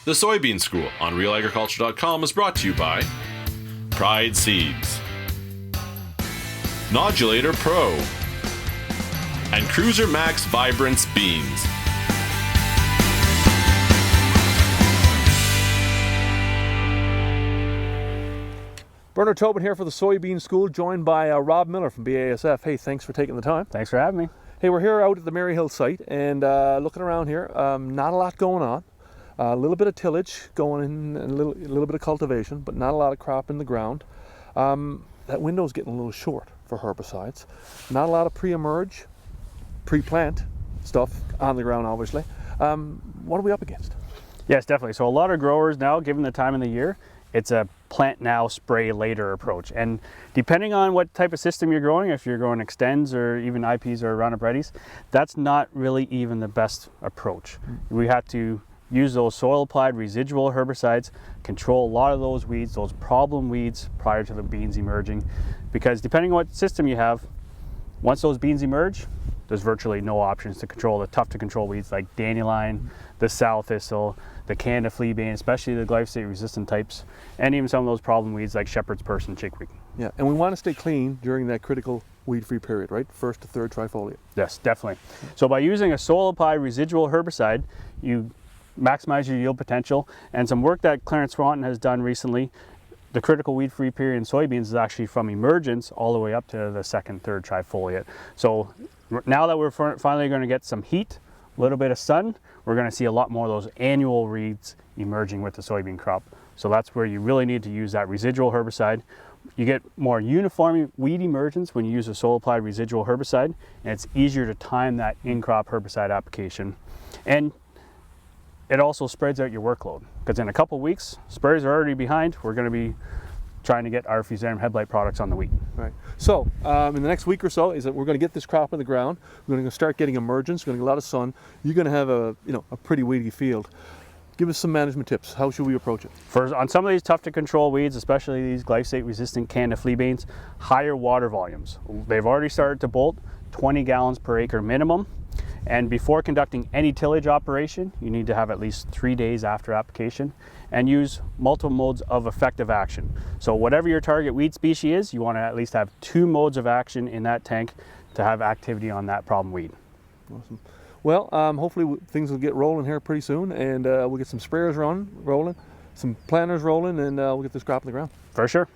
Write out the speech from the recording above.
The Soybean School on RealAgriculture.com is brought to you by Pride Seeds, Nodulator Pro, and Cruiser Max Vibrance Beans. Bernard Tobin here for the Soybean School, joined by Rob Miller from BASF. Hey, thanks for taking the time. Thanks for having me. Hey, we're here out at the Maryhill site and looking around here. Not a lot going on. A little bit of tillage going in, and a little bit of cultivation, but not a lot of crop in the ground. That window's getting a little short for herbicides. Not a lot of pre-emerge, pre-plant stuff on the ground, obviously. What are we up against? Yes, definitely. So a lot of growers now, given the time of the year, it's a plant now, spray later approach. And depending on what type of system you're growing, if you're growing extends or even IPs or Roundup Readies, that's not really even the best approach. We have to use those soil applied residual herbicides, control a lot of those weeds, those problem weeds prior to the beans emerging. Because depending on what system you have, once those beans emerge, there's virtually no options to control the tough to control weeds like dandelion, the sow thistle, the Canada fleabane, especially the glyphosate resistant types, and even some of those problem weeds like shepherd's purse and chickweed. Yeah, and we want to stay clean during that critical weed-free period, right? First to third trifoliate. Yes, definitely. So by using a soil applied residual herbicide, you maximize your yield potential. And some work that Clarence Swanton has done recently, the critical weed-free period in soybeans is actually from emergence all the way up to the second, third trifoliate. So now that we're finally going to get some heat, a little bit of sun, we're going to see a lot more of those annual weeds emerging with the soybean crop. So that's where you really need to use that residual herbicide. You get more uniform weed emergence when you use a soil applied residual herbicide, and it's easier to time that in-crop herbicide application. And it also spreads out your workload, because in a couple weeks, sprayers are already behind. We're going to be trying to get our Fusarium head blight products on the wheat. Right. So in the next week or so, is that we're going to get this crop in the ground. We're going to start getting emergence. We're going to get a lot of sun. You're going to have a pretty weedy field. Give us some management tips. How should we approach it? On some of these tough to control weeds, especially these glyphosate resistant Canada fleabanes, higher water volumes. They've already started to bolt 20 gallons per acre minimum. And before conducting any tillage operation, you need to have at least 3 days after application and use multiple modes of effective action. So whatever your target weed species is, you want to at least have 2 modes of action in that tank to have activity on that problem weed. Awesome. Well, hopefully things will get rolling here pretty soon, and we'll get some sprayers rolling, some planters rolling, and we'll get this crop in the ground. For sure.